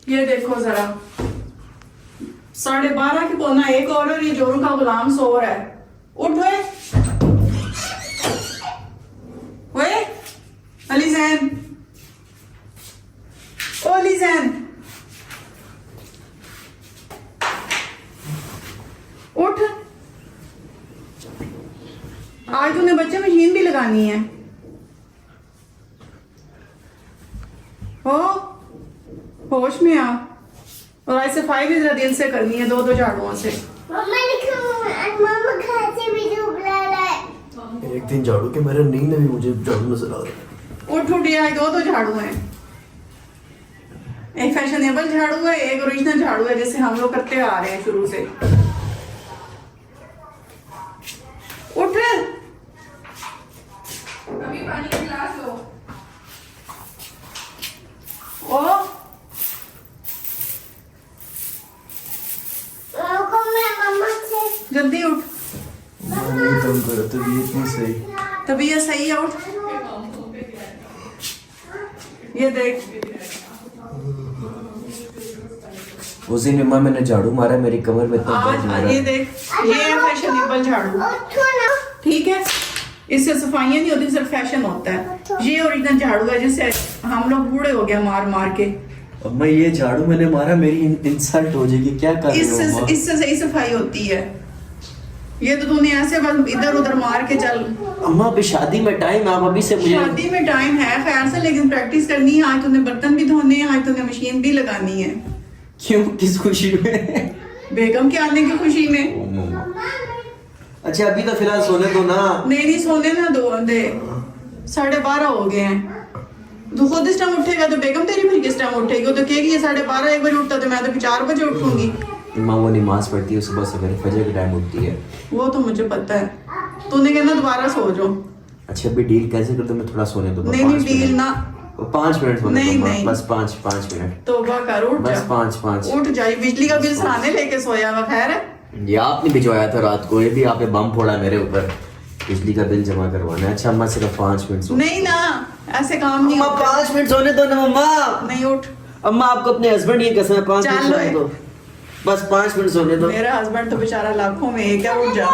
ये देखो जरा 12:30 की पौना 1 और ये जोरू का गुलाम सो रहा है। उठ वे अली जैन, ओ अली जैन उठ। आज तूने बच्चे मशीन भी लगानी है। हो होश में आ। और आज सफाई भी जरा दिल से करनी है, 2-2 झाड़ुओं से। एक दिन झाड़ू के मेरे नींद में भी मुझे झाड़ू नजर आ रहा है। उठ उठ, आज 2-2 झाड़ू हैं। एक फैशनेबल झाड़ू है, एक ओरिजिनल झाड़ू है जैसे हम लोग करते आ रहे हैं शुरू से। उठ, अभी पानी का गिलास लो। ओ जल्दी उठ। नहीं कम करो, तबीयत नहीं सही। तबीयत सही है, उठ। ये देख, उस दिन अम्मा मैंने झाड़ू मारा, मेरी कमर में तब दर्द हो रहा ये है। देख, ये है फैशनेबल झाड़ू, ठीक है। इससे सफाइयाँ नहीं होती, सिर्फ फैशन होता है। ये ओरिजिनल झाड़ू है जिससे हम लोग बूढ़े हो गए मार मार के। अम्मा ये झाड़ू मैंने मारा, मेरी इंसल्ट हो जाएगी, क्या कर रही हो अम्मा? इससे सही सफाई होती है। ये तो तूने ऐसे बस इधर उधर मार के चल। अम्मा अभी शादी में टाइम, आप अभी से मुझे। शादी में टाइम है खैर से, लेकिन प्रैक्टिस करनी है। आज तूने बर्तन भी धोने हैं, आज तूने मशीन भी लगानी है। क्यों, किस खुशी में? बेगम के आने की खुशी में। अच्छा अभी तो फिलहाल सोने दो ना। नहीं सोने ना दो दे, 12:30 हो गए हैं। तू खुद इस टाइम उठेगा तो बेगम तेरी फिर किस टाइम उठेगी? वो तो कहेगी ये 12:30 1 बजे उठता तो मैं तो 4 बजे उठूंगी। माँ वो नमाज पढ़ती है सुबह सवेरे, फजर के टाइम उठती है। वो तो मुझे पता है, तूने कहना दोबारा सो जाओ। अच्छा अभी डील कैसे करते, मैं थोड़ा सोने दो। नहीं डील ना, 5 मिनट सोने दो नहीं। बस 5 मिनट। तौबा कर, उठ बस जा। 5 उठ जाए, बिजली का बिल सराहने लेके सोया हुआ। खैर है, ये आपने भिजवाया था रात को, ये भी आपने बम फोड़ा मेरे ऊपर, बिजली का बिल जमा करवाना है। अच्छा अम्मा सिर्फ 5 मिनट सोने। नहीं ना, ऐसे काम नहीं अम्मा होता। 5 मिनट सोने दो ना अम्मा। नहीं उठ। अम्मा आपको अपने हस्बैंड ये कसम है, 5 मिनट चल सोने दो, बस 5 मिनट सोने दो। मेरा हस्बैंड तो बेचारा लाखों में एक है, उठ जा।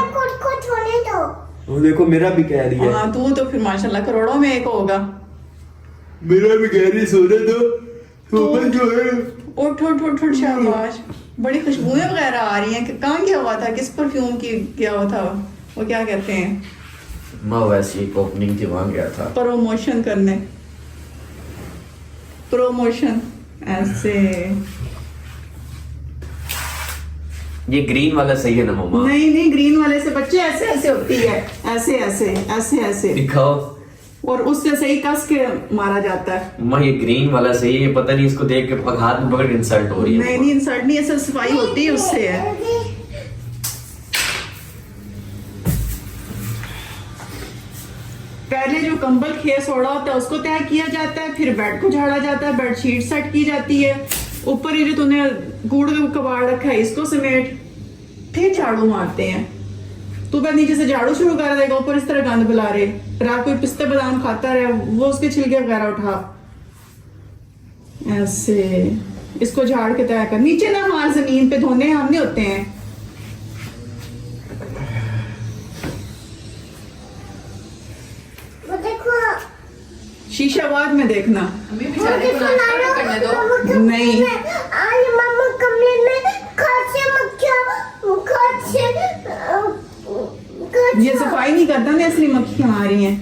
वो देखो मेरा भी कह रही है। हाँ तू तो फिर माशाल्लाह करोड़ों में एक होगा। मेरा भी कह रही सोने दो, सुबह जो है। उठ उठ उठ उठ, शाबाश। बड़ी खुशबुएं वगैरह आ रही हैं। कहाँ गया हुआ था, किस परफ्यूम की गया हुआ था, वो क्या कहते हैं? मैं वैसे ही ओपनिंग थी, वहां गया था प्रमोशन करने। प्रमोशन ऐसे। ये ग्रीन वाला सही है ना मम्मा? नहीं ग्रीन वाले से बच्चे ऐसे ऐसे होती है, ऐसे ऐसे ऐसे ऐसे, दिखाओ। और उससे सही कस के मारा जाता है। मम्मा ये ग्रीन वाला सही है, पता नहीं इसको देख के हाथ में पकड़ इंसल्ट हो रही है। नहीं इंसल्ट नहीं, ऐसे सफाई होती है उससे है। पहले जो कंबल खेस ओढ़ा होता है उसको तय किया जाता है, फिर बेड को झाड़ा जाता है, बेडशीट सेट की जाती है, ऊपर ये जो तूने कूड़ कबाड़ रखा है इसको समेट, फिर झाड़ू मारते हैं। तू बस नीचे से झाड़ू शुरू कर देगा, ऊपर इस तरह गंद बुला रहे। रात को पिस्ते बादाम खाता रहे, वो उसके छिलके वगैरह उठा ऐसे, इसको झाड़ के तय कर। नीचे ना मार, जमीन पे धोने हमने होते हैं। शीशा बाद में देखना। करने दो। नहीं मम्मा कमरे में ये सफाई नहीं करता ना, इसलिए मक्खियां आ रही हैं।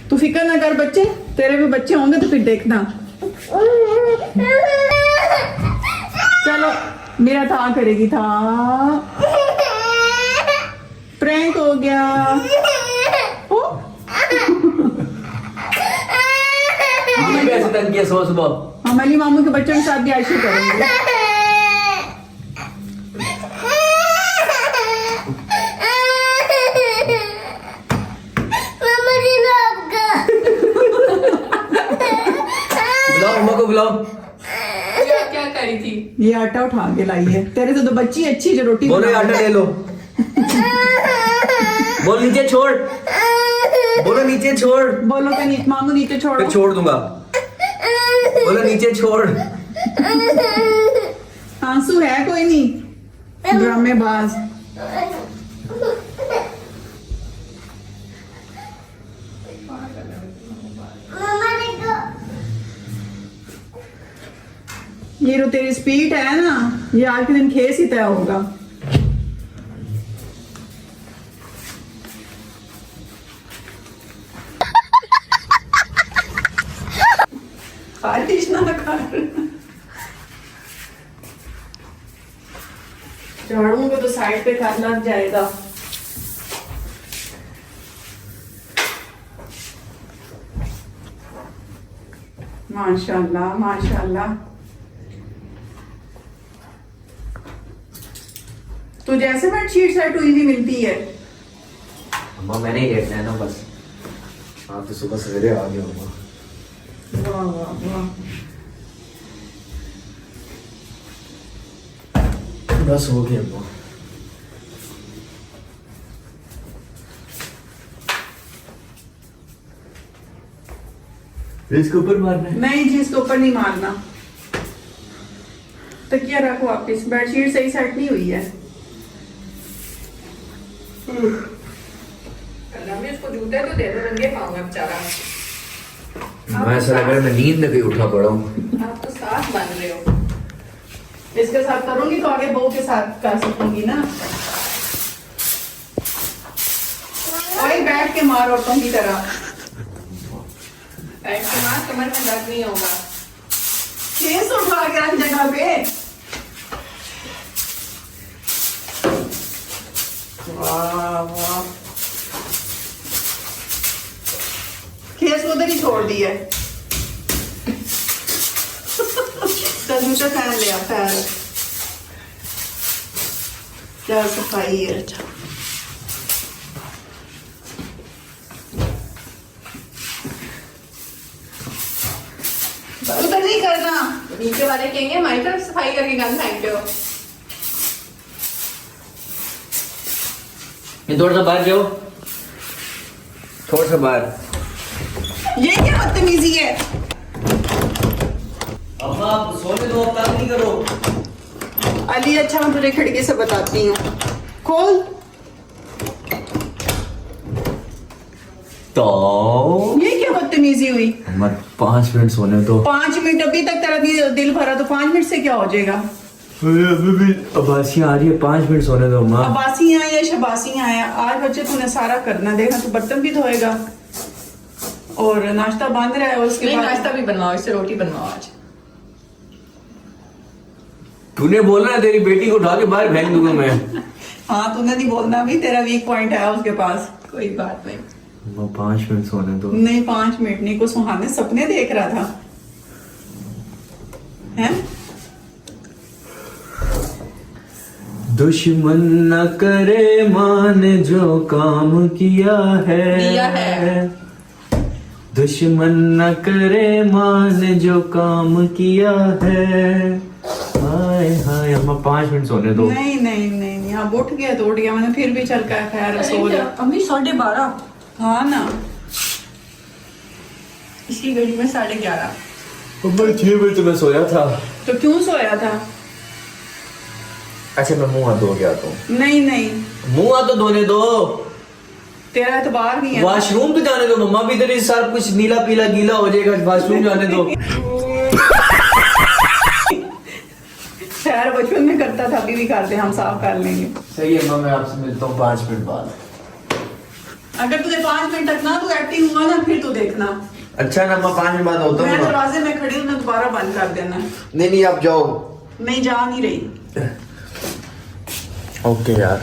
तू फिक्र ना कर बच्चे, तेरे भी बच्चे होंगे तो फिर देखना। चलो मेरा था करेगी था, प्रैंक हो गया। ओ कैसे तंग किया सुबह? हम अली मामू के बच्चों के साथ भी ऐसे करेंगे। बुलाओ मम्मा को, बुलाओ। क्या करी थी? ये आटा उठा के लाई है। तेरे से तो बच्ची अच्छी जो रोटी बोलो आटा ले लो। बोल नीचे छोड़। बोलो नीचे छोड़, बोलो तो नीचे मांगो, नीचे छोड़ो। फिर छोड़ दूंगा। बोलो नीचे छोड़। आंसू है कोई नहीं, ड्रामेबाज। ये जो तेरी स्पीड है ना, ये आज के दिन खेस ही तय होगा। खारिश ना कर, झाड़ू को तो साइड पे कर लग जाएगा। माशाल्लाह माशाल्लाह। तो जैसे बेडशीट सेट हुई हुई मिलती है। अम्मा मैंने ही लेटना है ना बस, आप तो सुबह सवेरे आ गए अम्मा। वाह वाह वाह। बस हो गया अम्मा। इसके ऊपर मारना है? नहीं जी, इसके ऊपर नहीं मारना। तकिया रखो वापिस, बेडशीट सही सेट नहीं हुई है। उसको जूते तो दे दो, नंगे पाँव है बेचारा। मैं ऐसा लग रहा है मैं नींद में कहीं उठा पड़ा हूँ। आप तो साथ बन रहे हो। इसके साथ करूंगी तो आगे बहू के साथ कर सकूंगी ना। वही बैठ के मार औरतों की तरह। पैर के मार, कमर में दर्द नहीं होगा। केस उठा के रख जगह पे। वाह वाह। केस उधर ही छोड़ दिया। चल जूता पहन लिया, पैर क्या सफाई है। उधर नहीं करना। नीचे वाले कहेंगे हमारी तरफ सफाई करके गंद फेंकते हो। ये थोड़ा सा बाहर जाओ, थोड़ा सा बाहर। ये क्या बदतमीजी है। अम्मा आप सोने दो, अब तंग नहीं करो। अली अच्छा मैं तुझे खिड़की से बताती हूँ, खोल। तो ये क्या बदतमीजी हुई। अम्मा 5 मिनट सोने दो। 5 मिनट अभी तक तेरा दिल भरा, तो 5 मिनट से क्या हो जाएगा। अभी भी अब्बासी आ रही है, 5 मिनट सोने दो अम्मा। अब्बासी आए या शबासी आए, आज बच्चे तूने सारा करना। देखा तू बर्तन भी धोएगा और नाश्ता बांध रहा है, और उसके नहीं, बाद नाश्ता भी बनवाओ, इससे रोटी बनवाओ आज। तूने बोलना है तेरी बेटी को उठा के बाहर फेंक दूंगा मैं। हाँ तूने नहीं बोलना, भी तेरा वीक पॉइंट है उसके पास। कोई बात नहीं। अम्मा 5 मिनट सोने दो। नहीं 5 मिनट नहीं, को सुहाने सपने देख रहा था हैं। दुश्मन न करे मान जो काम किया है, दुश्मन न करे मान जो काम किया है। हाय हाय अम्मा 5 मिनट सोने दो। नहीं नहीं नहीं नहीं, अब उठ गया तो उठ गया, मैंने फिर भी चल कर खैर सो जा। अम्मी 12:30। हाँ ना, इसकी घड़ी में 11:30। अम्मा 6 बजे तो मैं सोया था। तो क्यों सोया था। अच्छा मैं मुंह हाथ धो के आता हूँ। नहीं नहीं, मुंह हाथ तो धोने दो, तेरा एतबार नहीं है। वॉशरूम तो जाने दो मम्मा, भी इधर सब कुछ नीला पीला गीला हो जाएगा, वॉशरूम जाने दो। खैर बचपन में करता था, अभी भी करते, हम साफ कर लेंगे। सही है अम्मा, मैं आपसे मिलता हूँ 5 मिनट बाद। अगर तुझे 5 मिनट तक ना तू एक्टिव हुआ ना, फिर तू देखना। अच्छा ना अम्मा 5 मिनट बाद होता मैं हूँ। दरवाजे में खड़ी हूँ, ना दोबारा बंद कर देना। नहीं नहीं आप जाओ। नहीं जा नहीं रही। ओके यार।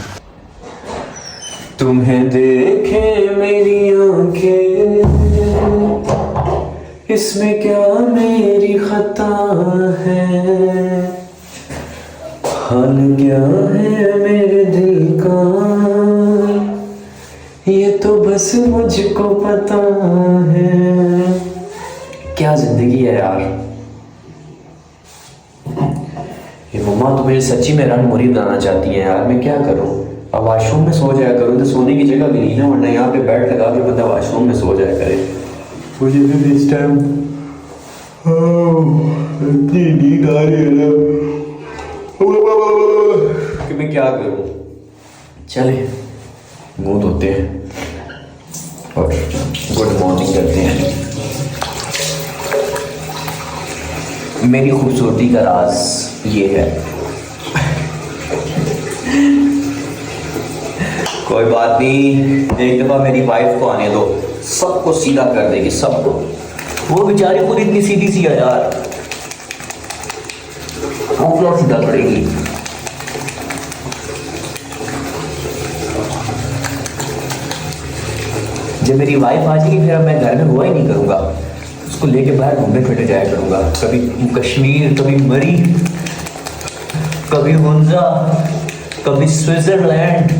तुम्हें देखे मेरी आंखें, इसमें क्या मेरी खता है, हाल क्या है मेरे दिल का, ये तो बस मुझको पता है। क्या जिंदगी है यार। ये मम्मा तो मेरे सच्ची में रंग मुरी बनाना चाहती हैं यार, मैं क्या करूं। अब वॉशरूम में सो जाया करो, तो सोने की जगह भी नहीं ना, वरना यहाँ पे बेड लगा के बंदा वॉशरूम में सो जाया करे। मुझे भी इस टाइम इतनी नींद आ रही है ना कि मैं क्या करूँ। चले मुंह धोते हैं और गुड मॉर्निंग करते हैं। मेरी खूबसूरती का राज ये है। कोई बात नहीं, एक दफा मेरी वाइफ को आने दो, सबको सीधा कर देगी, सबको। वो बेचारी खुद इतनी सीधी सी है यार, वो क्या सीधा करेगी। जब मेरी वाइफ आ जाएगी फिर अब मैं घर में हुआ ही नहीं करूंगा, उसको लेके बाहर घूमने फिरने जाया करूंगा, कभी कश्मीर, कभी मरी, कभी हुंजा, कभी स्विट्जरलैंड।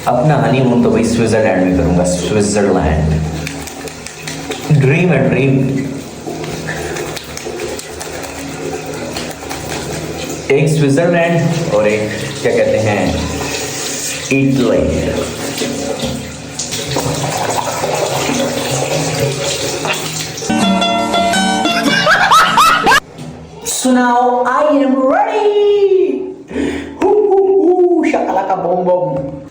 अपना हनीमून तो भाई स्विट्जरलैंड में करूंगा, स्विट्जरलैंड। ड्रीम है ड्रीम। एक स्विट्जरलैंड और एक क्या कहते हैं इटली। सुनाओ, आई एम रेडी। शाकालाका बम बम।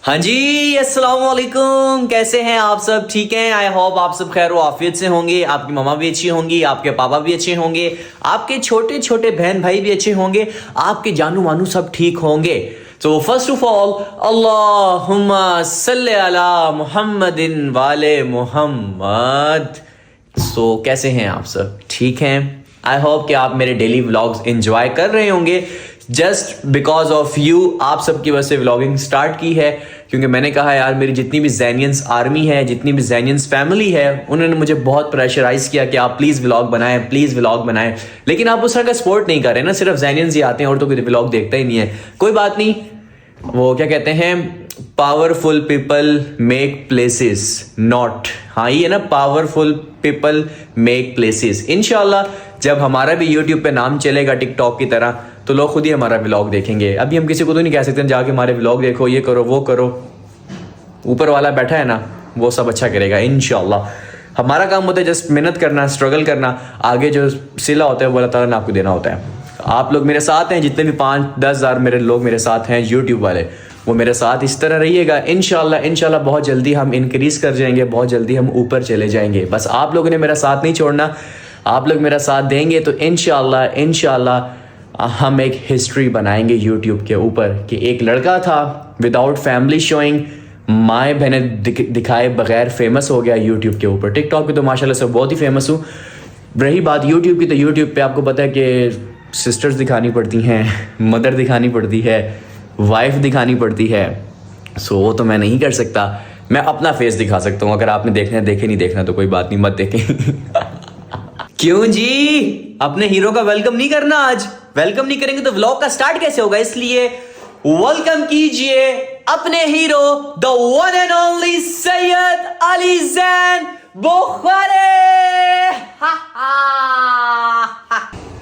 हाँ जी, अस्सलाम वालेकुम, कैसे हैं आप सब? ठीक हैं? आई होप आप सब खैर आफियत से होंगे, आपकी मम्मा भी अच्छी होंगी, आपके पापा भी अच्छे होंगे, आपके छोटे छोटे बहन भाई भी अच्छे होंगे, आपके जानू मानू सब ठीक होंगे। तो फर्स्ट ऑफ ऑल अल्लाहुम्मा सल्ले अला मुहम्मदिन वाले मुहम्मद। सो कैसे हैं आप सब? ठीक हैं? आई होप कि आप मेरे डेली व्लॉग्स एंजॉय कर रहे होंगे। जस्ट बिकॉज ऑफ यू, आप सबकी वजह से व्लॉगिंग स्टार्ट की है, क्योंकि मैंने कहा यार मेरी जितनी भी ज़ैनियंस आर्मी है, जितनी भी ज़ैनियंस फैमिली है, उन्होंने मुझे बहुत प्रेशराइज किया कि आप प्लीज़ व्लॉग बनाएं, प्लीज़ व्लॉग बनाएं। लेकिन आप उस तरह का सपोर्ट नहीं कर रहे ना, सिर्फ ज़ैनियंस ही आते हैं और तो कोई व्लॉग देखता ही नहीं है। कोई बात नहीं, वो क्या कहते हैं, powerful people make places not, हाँ ये है ना, पावरफुल पीपल मेक प्लेसेस। इंशाल्लाह जब हमारा भी यूट्यूब पे नाम चलेगा टिकटॉक की तरह, तो लोग खुद ही हमारा व्लॉग देखेंगे। अभी हम किसी को तो नहीं कह सकते जाके हमारे व्लॉग देखो, ये करो वो करो। ऊपर वाला बैठा है ना, वो सब अच्छा करेगा इंशाल्लाह। हमारा काम होता है जस्ट मेहनत करना, स्ट्रगल करना, आगे जो सिला होता है वो अल्लाह ताला ने आपको देना होता है। आप लोग मेरे साथ हैं, जितने भी 5-10 हज़ार मेरे लोग मेरे साथ हैं यूट्यूब वाले, वो मेरे साथ इस तरह रहिएगा। इंशाल्लाह बहुत जल्दी हम इंक्रीज कर जाएंगे, बहुत जल्दी हम ऊपर चले जाएंगे। बस आप लोगों ने मेरा साथ नहीं छोड़ना, आप लोग मेरा साथ देंगे तो इंशाल्लाह हम एक हिस्ट्री बनाएंगे यूट्यूब के ऊपर कि एक लड़का था विदाउट फैमिली शोइंग, माएँ बहनें दिखाए बगैर फेमस हो गया यूट्यूब के ऊपर। टिकटॉक पे तो माशाल्लाह से बहुत ही फेमस हूँ। रही बात यूट्यूब की, तो यूट्यूब पे आपको पता है कि सिस्टर्स दिखानी पड़ती हैं, मदर दिखानी पड़ती है, वाइफ दिखानी पड़ती है। सो वो तो मैं नहीं कर सकता, मैं अपना फेस दिखा सकता हूँ। अगर आपने देखना है देखे, नहीं देखना तो कोई बात नहीं, मत देखें। क्यों जी, अपने हीरो का वेलकम नहीं करना? आज वेलकम नहीं करेंगे तो व्लॉग का स्टार्ट कैसे होगा? इसलिए वेलकम कीजिए अपने hero the one and only Syed Ali Zain Bukhari.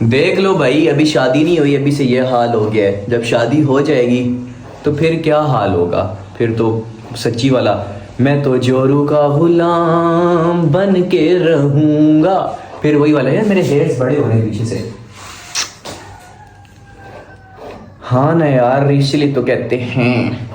देख लो भाई, अभी शादी नहीं हुई, अभी से ये हाल हो गया है। जब शादी हो जाएगी तो फिर क्या हाल होगा? फिर तो सच्ची वाला मैं तो जोरू का गुलाम बन के रहूंगा, फिर वही वाला है। मेरे हेयर्स बड़े हो रहे हैं पीछे से। हाँ ना यार, इसलिए तो कहते हैं।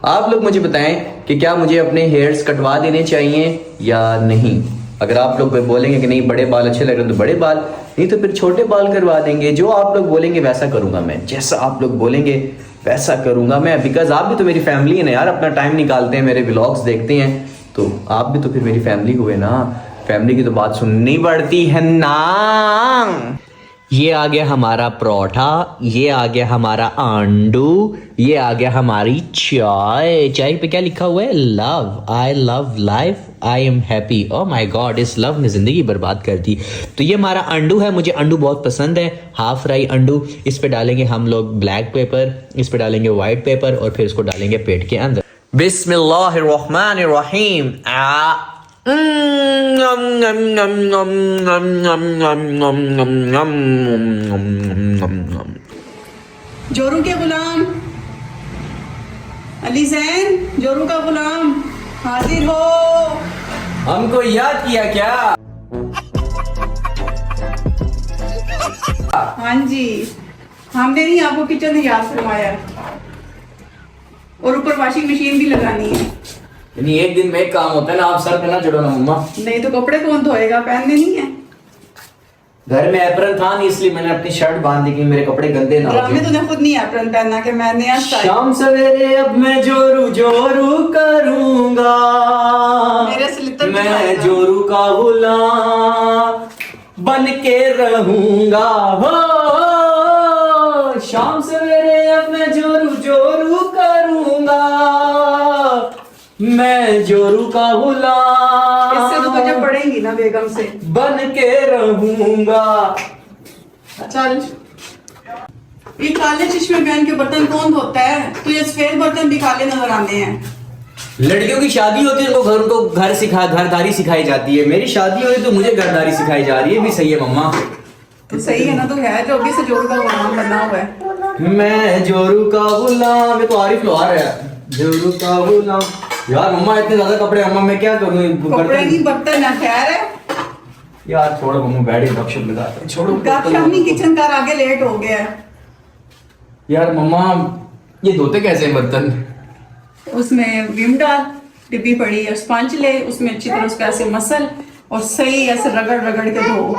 आप लोग मुझे बताएं कि क्या मुझे अपने हेयर्स कटवा देने चाहिए या नहीं। अगर आप लोग बोलेंगे कि नहीं बड़े बाल अच्छे लग रहे हैं तो बड़े बाल, नहीं तो फिर छोटे बाल करवा देंगे। जो आप लोग बोलेंगे वैसा करूंगा मैं, जैसा आप लोग बोलेंगे वैसा करूंगा मैं। बिकॉज आप भी तो मेरी फैमिली है ना यार, अपना टाइम निकालते हैं, मेरे व्लॉग्स देखते हैं, तो आप भी तो फिर मेरी फैमिली हुए ना। फैमिली की तो बात सुननी पड़ती है ना। ये आ गया हमारा परोठा, ये आ गया हमारा आंडू, ये आ गया हमारी चाय। चाय पे क्या लिखा हुआ है? Love, I love life, I am happy. Oh my God, इस लव ने जिंदगी बर्बाद कर दी। तो ये हमारा अंडू है, मुझे अंडू बहुत पसंद है, हाफ फ्राई अंडू। इस पे डालेंगे हम लोग ब्लैक पेपर, इस पे डालेंगे व्हाइट पेपर और फिर इसको डालेंगे पेट के अंदर। बिस्मिल्लाहिर्रहमानिर्रहीम। जोरू के गुलाम अली जैन, जोरू का गुलाम हाजिर हो। हमको याद किया क्या? हाँ जी, हमने नहीं आपको किचन में याद करवाया, और ऊपर वॉशिंग मशीन भी लगानी है। यानी एक दिन में एक काम होता है ना, आप सर पे ना चढ़ो ना मम्मा। नहीं तो कपड़े कौन धोएगा, पहनने नहीं है। घर में एप्रन था नहीं, इसलिए मैंने अपनी शर्ट बांध दी कि मेरे कपड़े गंदे ना हो ड्रामे जाए। तूने खुद नहीं एप्रन पहना के मैं नया स्टाइल। शाम सवेरे अब मैं जोरू जोरू करूंगा, मेरे से लित्तर मैं दिखाएगा। जोरू का गुलाम बन के रहूंगा हो। शाम सवेरे अब मैं जोरू जोरू करूंगा, मैं जोरू का इससे तो तुझे गुलाम पड़ेंगी ना बेगम से। बन के रहूंगा। चल, ये काले चश्मे पहन के बर्तन कौन धोता है? तुझे सफेद बर्तन भी काले नजर आने हैं। लड़कियों की शादी होती है उनको घरदारी सिखाई जाती है। मेरी शादी हुई तो मुझे घरदारी सिखाई जा रही है। भी सही है मम्मा। तो सही है ना, तो है जो अभी से जोरू का गुलाम बना हुआ है। मैं जोरू का गुलाम, ये तो आरिफ लोहार है। जोरू का गुलाम। यार मम्मा इतने ज्यादा कपड़े, मम्मा मैं क्या करूँ? कपड़े नहीं बर्तन है, खैर है। यार छोड़ो मम्मा, बैठे गपशप लगाते हैं। छोड़ो गपशप नहीं, किचन का आगे लेट हो गया है। यार मम्मा ये धोते कैसे हैं बर्तन? उसमें विम डाल, डिब्बी पड़ी है, स्पंज ले, उसमें अच्छी तरह उसको ऐसे मसल और सही ऐसे रगड़ रगड़ के धो।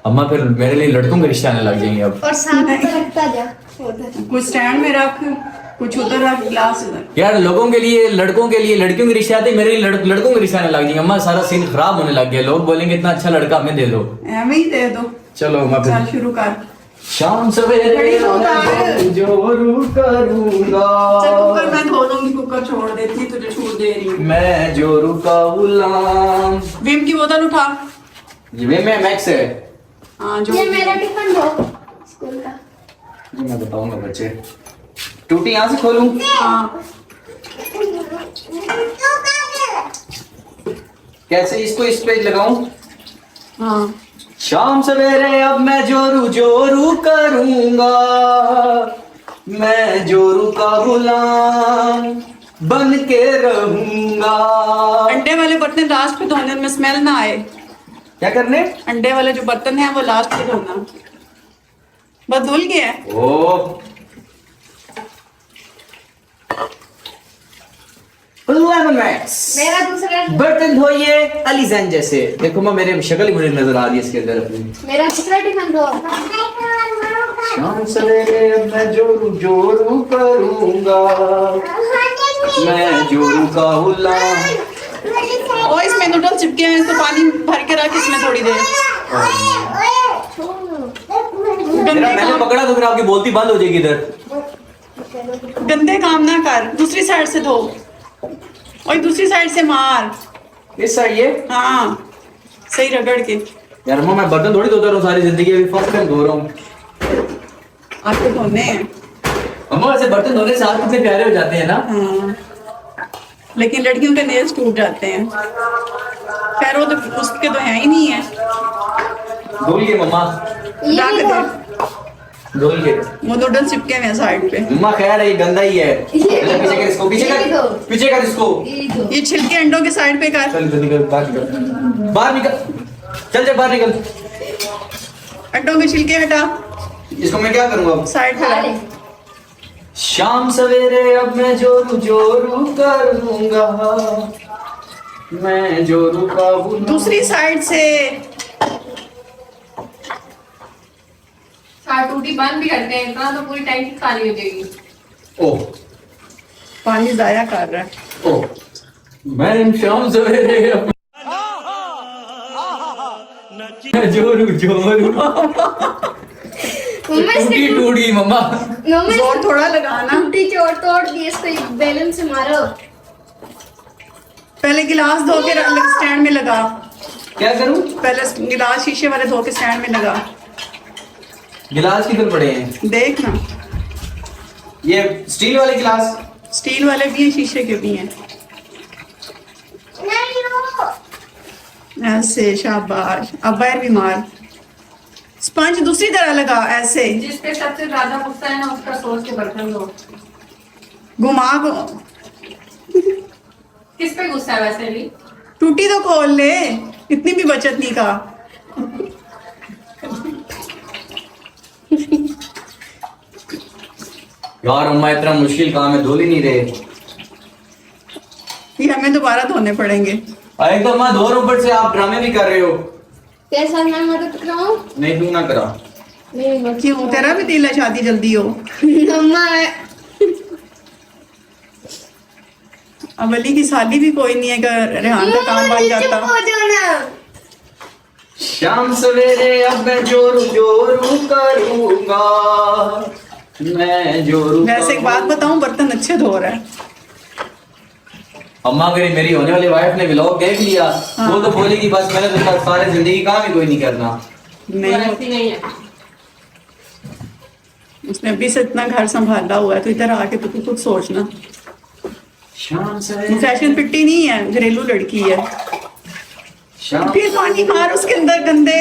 अम्मा फिर मेरे लिए लड़कों के रिश्ते आने लग जाएंगे अब। और साथ में रखता जा उधर। कुछ स्टैंड में रख, कुछ उधर रख, गिलास उधर। यार लोगों के लिए, लड़कों के लिए लड़कियों के रिश्ते आते हैं, मेरे लिए लड़कों के रिश्ते आने लग जाएंगे। अम्मा सारा सीन खराब होने लग गया। लोग बोलेंगे इतना अच्छा लड़का हमें दे दो। ऐਵੇਂ ही दे दो। चलो अम्मा चल फिर शुरू कर। शाम सवेरे घड़ी तो उतार। जोरू करूंगा, चल कुकर मैं धो लूंगी, कुकर छोड़ देती, तुझे छूट दे रही हूँ। मैं जोरू का गुलाम। विम की बोतल उठा। ये मैं मैक्स है। हाँ जो ये मेरा टिफिन दो स्कूल का। जी मैं बताऊंगा बच्चे। टूटी यहाँ से खोलूं? हाँ कैसे इसको इस पे लगाऊं? हाँ। शाम सवेरे अब मैं जोरू जोरू करूंगा, मैं जोरू का गुलाम बन के रहूंगा। अंडे वाले बर्तन लास्ट पे धोने में स्मेल ना आए। क्या करने? अंडे वाले जो बर्तन हैं वो लास्ट पे धोना। बस धुल गया है। ओ मैक्स। मेरा दूसरा बर्तन धोइए अलीजैन जैसे। देखो माँ मेरे शक्ल ही मुझे नजर आ रही है इसके अंदर अपनी। मेरा दूसरा टिफिन दो। शाम सवेरे अब मैं जोरू जोरू करूंगा, मैं जोरू का गुलाम। और इसमें नूडल्स चिपके हैं, इसको पानी भर के रख इसमें थोड़ी देर। मेरा मैंने पकड़ा तो फिर आपकी बोलती बंद हो जाएगी इधर। गंदे काम ना कर, दूसरी साइड से धो और दूसरी साइड से मार। इस साइड ये? हाँ सही रगड़ के। यार अम्मा मैं बर्तन थोड़ी धोता रहूं सारी जिंदगी, अभी फर्स्ट टाइम धो रहा हूँ। आपको धोने हैं। अम्मा वैसे बर्तन धोने से हाथ कितने प्यारे हो जाते हैं ना। हाँ लेकिन लड़कियों के नेल्स टूट जाते हैं। खैर वो तो उसके तो है ही नहीं है। धुल के मम्मा, ये रख भी दे। दो। धुल के। वो नूडल्स चिपके हुए हैं साइड पे। मम्मा खैर है ये गंदा ही है। ये पहले पीछे कर इसको, पीछे ये कर, दो। पीछे कर इसको। ये दो। ये छिलके अंडों के साइड पे कर। चल जल्दी कर, बाहर निकल, बाहर निकल, चल चल बाहर निकल। अंडों के छिलके हटा, इसको मैं क्या करूंगा अब? साइड पे खा ले। रख। शाम सवेरे अब मैं जोरू जोरू करूंगा, मैं जोरू का गुलाम। दूसरी साइड से। टूटी बंद भी करते हैं इतना तो पूरी टैंकी खाली हो जाएगी। ओह पानी जाया कर रहा है। ओह मैं शाम सवेरे अब मैं जोरू जोरू। मम्मा इसने टूटी टूटी मम्मा। मम्मा जोर इसने थोड़ा लगाना। टूटी चोट तोड़ दी, इसको बैलून से मारो। पहले गिलास धो के स्टैंड में लगा। क्या करूं? पहले गिलास शीशे वाले धो के स्टैंड में लगा। गिलास किधर पड़े हैं? देख ना, ये स्टील वाले गिलास। स्टील वाले भी हैं, शीशे के भी हैं। ऐसे, शाबाश। अब पैर भी मार। स्पंज दूसरी तरह लगा, ऐसे जिस पे सबसे ज्यादा गुस्सा है ना उसका सोच के बर्तन दो। घुमा को। किस पे गुस्सा है वैसे भी? टूटी तो खोल ले, इतनी भी बचत नहीं का। यार अम्मा इतना मुश्किल काम है, धो ही नहीं रहे। ये हमें दोबारा धोने पड़ेंगे। एक तो अम्मा 2 ऊपर से आप ड्रामे भी कर रहे हो। कैसा मैं मदद कराऊं? नहीं तू ना करा। क्यों, तेरा भी दिल है शादी जल्दी हो? मम्मा अब अली की शादी भी कोई नहीं है कि रेहान का काम बन जाता। शाम सवेरे अब मैं जोरू जोरू करूंगा, मैं जोरू। वैसे एक बात बताऊं, बर्तन अच्छे धो रहा है। अम्मा अगर मेरी होने वाली वाइफ ने व्लॉग देख लिया वो तो बोलेगी बस मैंने तो सारे जिंदगी काम ही कोई नहीं करना। नहीं है। उसने अभी से इतना घर संभाला हुआ है, तो इधर आके तो तू खुद सोचना। शाम सवेरे फैशन पिट्टी नहीं है, घरेलू लड़की है। शाम। फिर पानी मार उसके अंदर गंदे।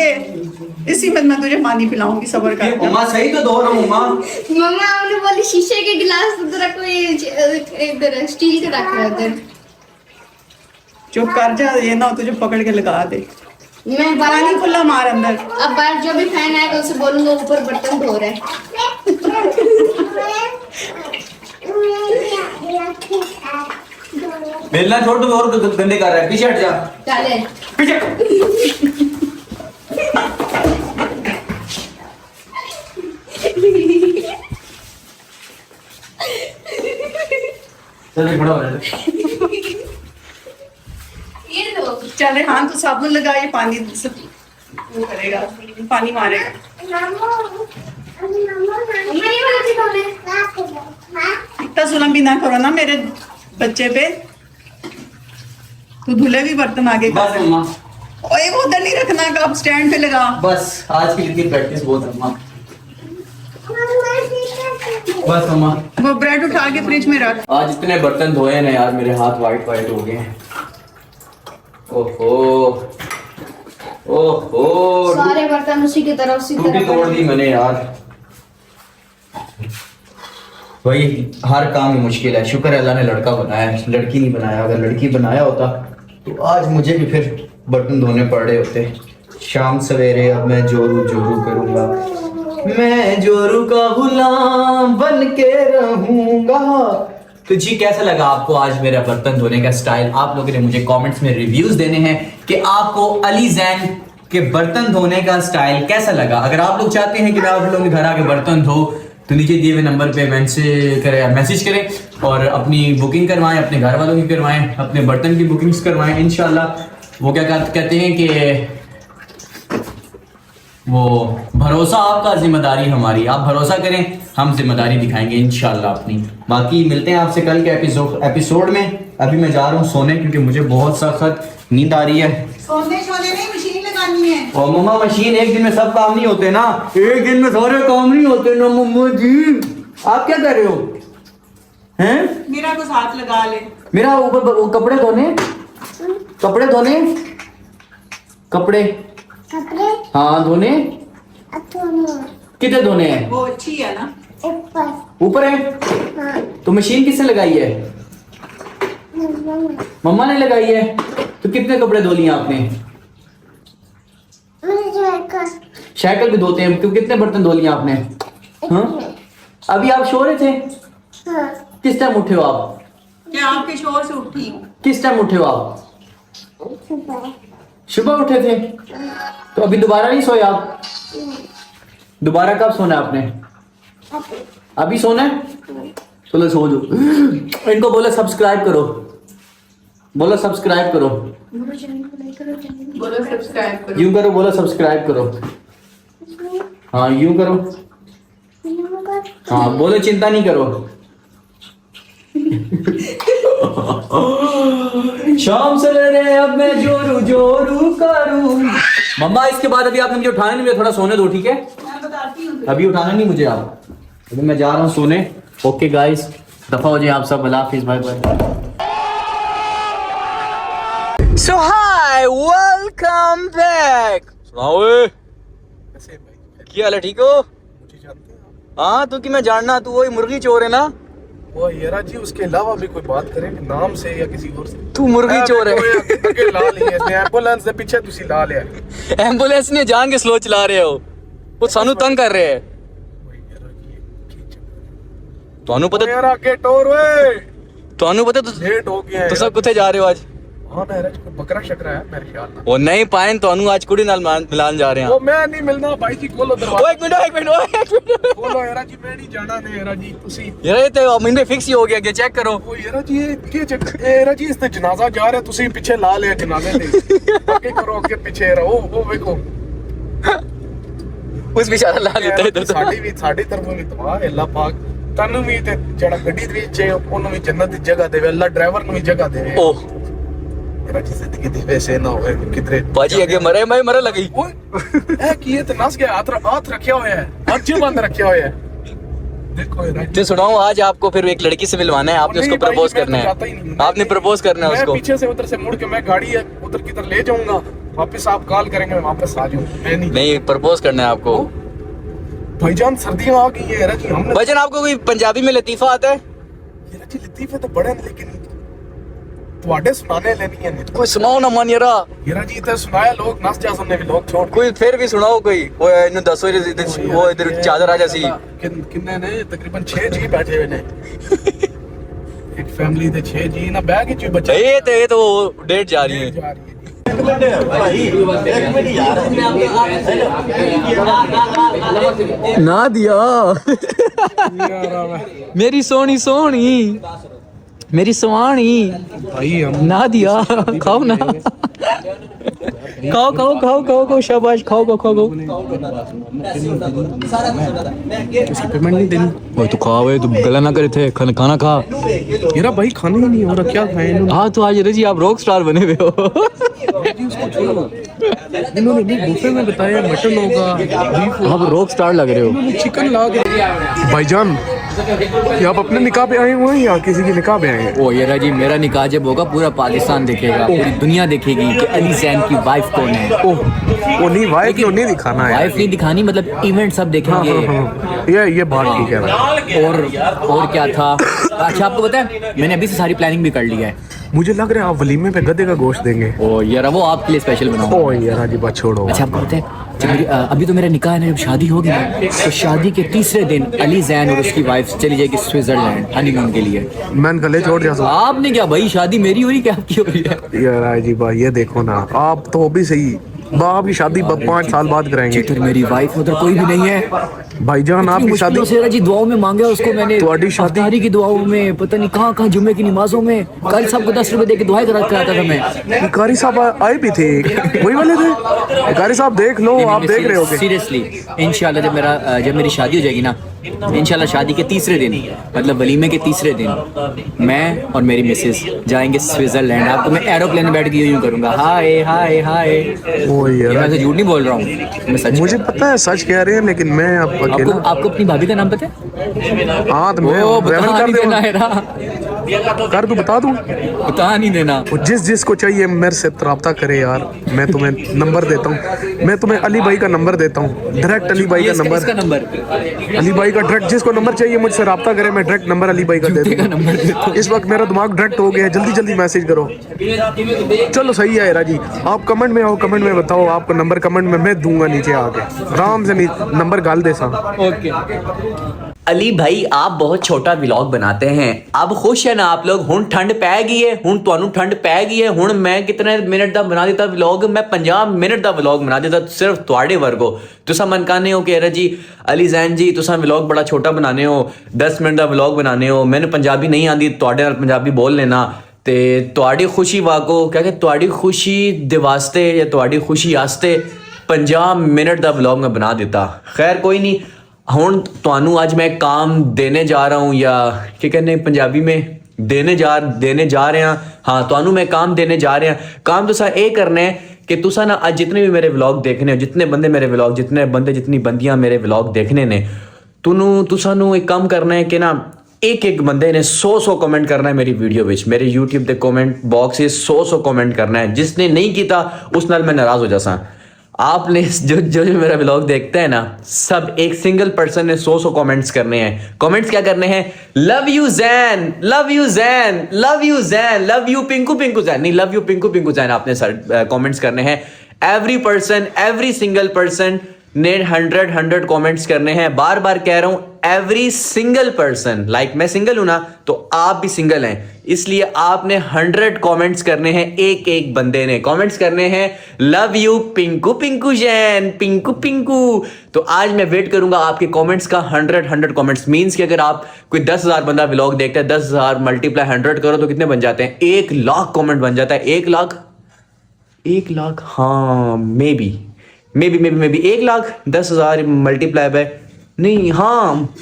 इसी में मैं तुझे पानी पिलाऊंगी, सबर कर। अम्मा सही तो धो रहा हूँ अम्मा। मम्मा आपने बोली शीशे के गिलास उधर रखो, ये इधर स्टील के रख रहे थे। चुप कर जा, ये ना हो तुझे पकड़ के लगा दे। मैं पानी खुला मार अंदर। अब बाहर जो भी फैन आएगा उसे बोलूंगा ऊपर बर्तन धो रहे हैं। बेलना छोड़ दो और गंदे कर रहा है, पीछे हट जा। चले पीछे। चल खड़ा हो जा। ये लो। चल रेहान तू साबुन लगा, ये पानी से वो करेगा, पानी मारेगा। इतना जुल्म भी ना करो ना मेरे बच्चे पे। तू धुले भी बर्तन आगे बस कर। अम्मा ओए वो उधर नहीं रखना, कब स्टैंड पे लगा। बस आज की इतनी प्रैक्टिस बहुत है अम्मा। बस अम्मा वो ब्रेड उठा के फ्रिज में रख। आज इतने बर्तन धोए ना यार, मेरे हाथ वाइट वाइट हो गए हैं। ओहो ओहो सारे बर्तन उसी की तरफ उसी टूटी तोड़ दी मैंने यार। भाई हर काम ही मुश्किल है, शुक्र है अल्लाह ने लड़का बनाया है, लड़की नहीं बनाया। अगर लड़की बनाया होता तो आज मुझे भी फिर बर्तन धोने पड़ रहे होते। शाम सवेरे अब मैं जोरू जोरू करूंगा, मैं जोरू का गुलाम बन के रहूंगा। तो जी कैसा लगा आपको आज मेरा बर्तन धोने का स्टाइल? आप लोगों ने मुझे कमेंट्स में रिव्यूज देने हैं कि आपको अली जैन के बर्तन धोने का स्टाइल कैसा लगा। अगर आप लोग चाहते हैं कि मैं आप लोगों के घर आके बर्तन धो तो नीचे दिए हुए नंबर पे मैसेज करें और अपनी बुकिंग करवाएं, अपने घर वालों की करवाएं, अपने बर्तन की बुकिंग्स करवाएं। इंशाल्लाह वो क्या कहते हैं कि वो भरोसा आपका, जिम्मेदारी हमारी। आप भरोसा करें, हम जिम्मेदारी दिखाएंगे इंशाल्लाह अपनी। बाकी मिलते हैं आपसे कल के एपिसोड में। अभी मैं जा रहा हूँ सोने क्योंकि मुझे बहुत सख्त नींद आ रही है। सोने नहीं, मशीन लगानी है। और मम्मा मशीन एक दिन में सब काम नहीं होते ना, एक दिन में सारे काम नहीं होते ना मम्मा जी। आप क्या कर रहे हो हैं? मेरा कुछ हाथ लगा ले। मेरा ऊपर कपड़े धोने, कपड़े धोने, कपड़े हाँ धोने। कितने धोने हैं? वो अच्छी है ना, ऊपर है। तो मशीन किसने लगाई है? मम्मा ने लगाई है। तो कितने कपड़े धो लिए आपने? साइकिल भी धोते हैं। तो कितने बर्तन धो लिए आपने? हाँ अभी आप सो रहे थे? किस टाइम उठे हो आप? क्या आपके शोर से उठी हूँ? किस टाइम उठे हो आप? सुबह उठे थे। तो अभी दोबारा नहीं सोए आप? दोबारा कब सोना है आपने? अभी सोना है? चलो सो जाओ। इनको बोलो सब्सक्राइब करो, बोलो सब्सक्राइब करो, बोलो सब्सक्राइब करो। यूं करो, बोलो सब्सक्राइब करो। हाँ यूं करो। हाँ बोलो चिंता नहीं करो। शाम सवेरे अब मैं जोरू जोरू करूं। मम्मा इसके बाद अभी आपने मुझे उठाना नहीं, मुझे थोड़ा सोने दो, ठीक है? मैं बताती हूँ। अभी उठाना नहीं मुझे आप, अभी मैं जा रहा हूँ सोने। ओके गाइस, दफा हो जाए आप सब। अल्लाह हाफिज़, bye bye. So hi, welcome back. सुनाओ क्या हाल है, ठीक हो? हाँ तू कि मैं जानना, तू वही मुर्गी चोर है ना? वो येरा जी, उसके अलावा भी कोई बात करें नाम से या किसी और से? तू मुर्गी चोर है। ला ली है एम्बुलेंस ਦੇ ਪਿੱਛੇ ਤੁਸੀਂ ਲਾ ਲਿਆ। एम्बुलेंस ने जान के स्लो चला रहे हो, वो सानू तंग कर रहे हैं। ਤੁਹਾਨੂੰ ਪਤਾ ਯਾਰ ਅੱਗੇ ਟੋਰ ਓਏ, ਤੁਹਾਨੂੰ ਪਤਾ ਲੇਟ ਹੋ ਗਿਆ ਤੁਸੀਂ ਸਭ ਕਿੱਥੇ ਜਾ ਰਹੇ ਹੋ ਅੱਜ? ਹਾਂ ਨਾ ਯਾਰ, ਕੋਈ ਬੱਕਰਾ ਸ਼ਕਰਾ ਹੈ ਮੇਰੇ ਖਿਆਲ ਨਾਲ। ਉਹ ਨਹੀਂ ਪਾਇਨ, ਤੁਹਾਨੂੰ ਅੱਜ ਕੁੜੀ ਨਾਲ ਮਿਲਾਨ ਜਾ ਰਹੇ ਹਾਂ। ਉਹ ਮੈਂ ਨਹੀਂ ਮਿਲਣਾ ਭਾਈ ਜੀ, ਖੋਲੋ ਦਰਵਾਜ਼ਾ। ਓਏ ਇੱਕ ਮਿੰਟ ਖੋਲੋ ਯਾਰਾ ਜੀ, ਮੈਂ ਨਹੀਂ ਜਾਣਾ ਨੇ ਯਾਰਾ ਜੀ, ਤੁਸੀਂ ਯਾਰ ਇਹ ਤੇ ਮੈਨੂੰ ਫਿਕਸ ਹੀ ਹੋ ਗਿਆ, ਕਿ ਚੈੱਕ ਕਰੋ। ਉਹ ਯਾਰਾ ਜੀ ਇਹ ਕੀ ਚੱਕਰ ਹੈ ਯਾਰਾ ਜੀ, ਇਸ ਤੇ ਜਨਾਜ਼ਾ ਜਾ ਰਿਹਾ, ਤੁਸੀਂ ਪਿੱਛੇ ਲਾ ਲਿਆ ਜਨਾਜ਼ੇ ਤੇ। ਅੱਗੇ ਕਰੋ, ਅੱਗੇ ਪਿੱਛੇ ਰਹੋ। ਉਹ ਵੇਖੋ ਉਸ ਵਿਚਾਰਾ ਲਾ ਲੈਤਾ ਇਧਰ ਤੋਂ। ਸਾਡੀ ਤਰਫੋਂ ਵੀ ਦੁਆ ਹੈ ਅੱਲਾਹ ਪਾਕ ਤੁਹਾਨੂੰ ਵੀ ਤੇ ਜਿਹੜਾ ਗੱਡੀ ਦੇ ਵਿੱਚ ਹੈ ਉਹਨੂੰ ਵੀ ਜੰਨਤ ਦੀ ਜਗ੍ਹਾ ਦੇਵੇ, ਅੱਲਾਹ ਡਰਾਈਵਰ ਨੂੰ ਵੀ ਜਗ੍ਹਾ ਦੇਵੇ। ਓਹ ਯਾਰਾ ਜੀ ਜ਼ਿੰਦਗੀ ਦੇ ਵੈਸੇ ਨਾ ਹੋਵੇ ਕਿਧਰੇ। ਬਾਜੀ ਅੱਗੇ ਮਰੇ, ਮੈਂ ਮਰਨ ਲੱਗੀ। ਓਏ ਇਹ ਕੀ ਹੈ, ਤੇ ਨਸ ਗਿਆ, हाथ रखा हुआ है, हज बंद रखा हुआ है। देखो यार तो सुनाओ, आज आपको फिर एक लड़की से मिलवाना है, आपने उसको प्रपोज करना है, आपने प्रपोज करना है मैं उसको। पीछे से उधर से मुड़ के मैं गाड़ी उधर की तरफ ले जाऊंगा, वापस आप कॉल करेंगे, मैं वापस आ जाऊंगा। मैं नहीं, प्रपोज करना है आपको। भाईजान सर्दियां आ गई है यार जी, हमने भाईजान आपको कोई पंजाबी में लतीफा आता है? यार जी लतीफे तो बड़े हैं लेकिन ਤੁਹਾਡੇ ਸੁਣਾਣੇ ਲੈਣੀ ਹੈ। कोई सुनाओ ना मन यारा। यार जी इधर सुनाया लोग नस जा सुनने भी लोग छोड़ कोई फिर भी सुनाओ कोई। वो इन्हें दसो वो इधर चादर आ जैसी। किन्ने ने तकरीबन 6 जी बैठे हुए ने। एक फैमिली दे 6 जी ना बैग ही बच्चे। ये तो डेट जा रही है। ना दिया मेरी सोनी सोनी, मेरी सुहानी भाई हम ना दिया। खाओ ना, खाओ खाओ खाओ खाओ खाओ, शाबाश, खाओ खाओ खाओ। पेमेंट नहीं देनी। वो तो खा, वे तू गला ना करे थे, खाना खा। मेरा भाई खाना ही नहीं हो रहा, क्या खाएं इन्होंने? हाँ तो आज रजी आप रॉक स्टार बने हुए हो। इन्होंने भी बुफे में बताया मटन होगा, बीफ होगा, आप रॉक स्टार लग रहे हो। चिकन ला के। भाईजान ये आप अपने निकाह पे आए हुए हैं या किसी की निकाह पे आए हैं? ओ ये जी, मेरा निकाह जब होगा पूरा पाकिस्तान देखेगा, पूरी दुनिया देखेगी कि अली जैन की वाइफ कौन है। ओह वो नहीं, वाइफ को नहीं दिखाना है। वाइफ नहीं दिखानी, मतलब इवेंट सब देखेंगे। ये बात ठीक है। और क्या था? अच्छा आपको पता है, मैंने अभी से सारी प्लानिंग भी कर ली है। मुझे लग रहा है आप वलीमे पे गधे का गोश्त देंगे। ओ यार वो आपके लिए स्पेशल बनाऊंगा। ओ यार जी बात छोड़ो। अच्छा आपको पता है, जब मेरी अभी तो मेरा निकाह है ना, जब शादी होगी ना, तो शादी के तीसरे दिन अली जैन और उसकी वाइफ चली जाएगी स्विट्जरलैंड हनीमून के लिए। मैं गले छोड़ जा सकता। आपने क्या भाई, शादी मेरी हो रही क्या आपकी हो रही है? यार जी भाई ये देखो ना, आप तो भी सही, बाप की शादी 5 साल बाद कराएंगे। तो मेरी वाइफ उधर कोई भी नहीं है भाईजान, आपकी शादी से जी दुआओं में मांगा उसको मैंने, तुम्हारी शादी इफ्तारी की दुआओं में, पता नहीं कहाँ जुम्मे की नमाजों में। कल सबको 10 रुपए दे के दुआएं कराता था मैं। कारी साहब आए भी थे, वही वाले थे। कारी साहब देख लो, आप देख रहे होगे। सीरियसली इंशाल्लाह जब मेरी शादी हो जाएगी ना, इंशाल्लाह शादी के तीसरे दिन, मतलब वलीमे के तीसरे दिन, मैं और मेरी मिसेस जाएंगे स्विट्जरलैंड। आपको मैं एरोप्लेन में बैठ के यूं करूंगा, हाय हाय हाय। मैं तो झूठ नहीं बोल रहा हूँ, मैं सच। मुझे पता है सच कह रहे हैं, लेकिन मैं आपको अपनी भाभी का नाम पता है? हाँ तो मैं बता नहीं देना है ना, कर दूं, बता दूं, बता नहीं देना। जिसको चाहिए मेरे से रब्ता करे यार, मैं तुम्हें नंबर देता हूँ। मैं तुम्हें अली भाई का नंबर देता हूँ, डायरेक्ट अली भाई का नंबर। अली भाई का डायरेक्ट, जिसको नंबर चाहिए मुझसे रब्ता करे, मैं डायरेक्ट नंबर अली भाई का दे दूँ। इस वक्त मेरा दिमाग डायरेक्ट हो गया है, जल्दी जल्दी मैसेज करो। चलो सही है यार जी, आप कमेंट में आओ, कमेंट में बताओ आपको नंबर, कमेंट में मैं दूंगा नीचे आके, आराम से नंबर गाल दे सा। अली भाई आप बहुत छोटा व्लॉग बनाते हैं, अब खुश है ना आप लोग? हुण ठंड पै गई है, हुण तुहानू ठंड पै गई है। हुण मैं कितने मिनट दा बना देता व्लॉग, मैं 50 मिनट दा व्लॉग बना देता सिर्फ तुहाडे वर्गो। तुसा मन कहने हो कि अरे जी अली जैन जी तुसा व्लॉग बड़ा छोटा बनाने हो, 10 मिनट दा व्लॉग बनाने हो, मैंने पंजाबी नहीं आती, तुहाडे नाल पंजाबी बोल लेना। ते तुहाडी खुशी वाको क्या कि तुहाडी खुशी दे वास्ते या तुहाडी खुशी आस्ते 50 मिनट दा व्लॉग मैं बना देता। खैर कोई नहीं, हुण तुहानू आज मैं काम देने जा रहा हूँ, या क्या कहने पंजाबी में देने जा रहे हैं। हाँ तुहानू मैं काम देने जा रहे हैं। काम तुसा ये करना है कि तुसा ना आज जितने भी मेरे व्लॉग देखने हो, जितने बंदे मेरे व्लॉग, जितने बंदे जितनी बंदियां मेरे व्लॉग देखने ने, तुसानू एक काम करना है कि ना एक एक बंदे ने 100 कमेंट करना है मेरी वीडियो विच, मेरे यूट्यूब के कमेंट बॉक्स 100 कमेंट करना है। जिसने नहीं किया उस नाल मैं नाराज हो जासा। आपने जो जो जो मेरा व्लॉग देखते हैं ना, सब एक सिंगल पर्सन ने 100 कमेंट्स करने हैं। कमेंट्स क्या करने हैं? Love you Jain, love you Jain, love you Jain, love you Pinku Pinku Jain, नहीं लव यू पिंकू पिंकू जैन आपने सर कमेंट्स करने हैं। Every person, every single person ने 100 कमेंट्स करने हैं। बार बार कह रहा हूं, एवरी सिंगल पर्सन, लाइक मैं सिंगल हूं ना, तो आप भी सिंगल हैं, इसलिए आपने 100 कमेंट्स करने हैं। एक एक बंदे ने कमेंट्स करने हैं लव यू पिंकू पिंकू जैन, पिंकू पिंकू। तो आज मैं वेट करूंगा आपके कमेंट्स का। 100 कमेंट्स मींस कि अगर आप कोई 10,000 बंदा व्लॉग देखता है, 10,000 मल्टीप्लाई 100 करो तो कितने बन जाते हैं? 1 लाख कमेंट बन जाता है। 1 लाख, हाँ may be 1 lakh 10,000 multiply by, नहीं हाँ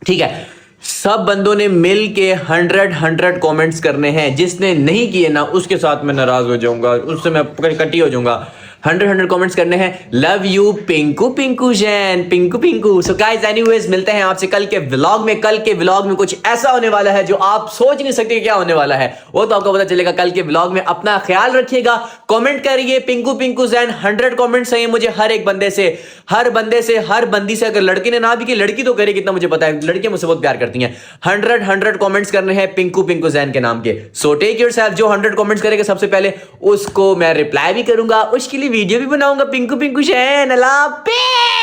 ठीक है। सब बंदों ने मिल के 100 कमेंट्स करने हैं। जिसने नहीं किए ना, उसके साथ मैं नाराज हो जाऊंगा, उससे मैं कटी हो जाऊंगा। 100 कमेंट्स करने हैं love you Pinku Pinku Jain, Pinku Pinku. So guys anyways मिलते हैं आपसे कल के व्लॉग में। कल के व्लॉग में कुछ ऐसा होने वाला है जो आप सोच नहीं सकते क्या होने वाला है, वो तो आपको पता चलेगा कल के व्लॉग में। अपना ख्याल रखिएगा, कमेंट करिए पिंकू पिंकू जैन। 100 कमेंट्स चाहिए मुझे हर एक बंदे से, हर बंदी से। अगर लड़की ने ना भी की, लड़की तो करे, कितना मुझे पता है, लड़कियां मुझसे बहुत प्यार करती हैं। 100 कमेंट्स करने हैं पिंकू पिंकू जैन के नाम के। सो टेक योरसेल्फ, जो 100 कमेंट्स करेगा सबसे पहले उसको मैं रिप्लाई भी करूंगा, उसके लिए वीडियो भी बनाऊंगा। पिंकू पिंकू जैन, अल्लाह हाफिज़।